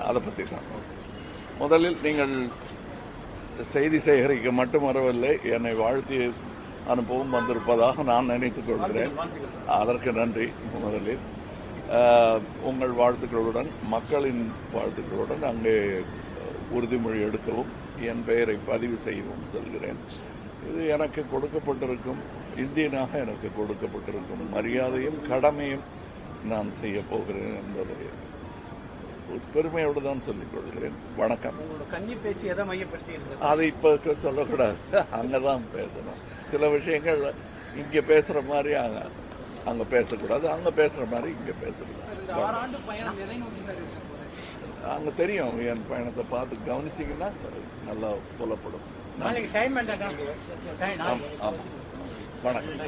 அதை பற்றி தான். முதலில் நீங்கள் செய்தி சேகரிக்க மட்டும் வரவில்லை, என்னை வாழ்த்தி அனுப்பவும் வந்திருப்பதாக நான் நினைத்துக் கொள்கிறேன். அதற்கு நன்றி. முதலில் உங்கள் வாழ்த்துக்களுடன், மக்களின் வாழ்த்துக்களுடன் அங்கே உறுதிமொழி எடுக்கவும் என் பெயரை பதிவு செய்யவும் சொல்கிறேன். இது எனக்கு கொடுக்கப்பட்டிருக்கும், இந்தியனாக எனக்கு கொடுக்கப்பட்டிருக்கும் மரியாதையும் கடமையும் நான் செய்ய போகிறேன் என்பதை பெருமையோடு தான் சொல்லிக் கொள்கிறேன். வணக்கம். கன்னி பேச்சு எதை மையப்படுத்தி? அதை இப்போ சொல்லக்கூடாது, அங்கதான் பேசணும். சில விஷயங்கள் இங்க பேசுற மாதிரி அங்க பேசக்கூடாது, அங்க பேசுற மாதிரி இங்க பேசக்கூடாது. அங்க தெரியும், என் பயணத்தை பார்த்து கவனிச்சிங்கன்னா நல்லா புலப்படும். வணக்கம்.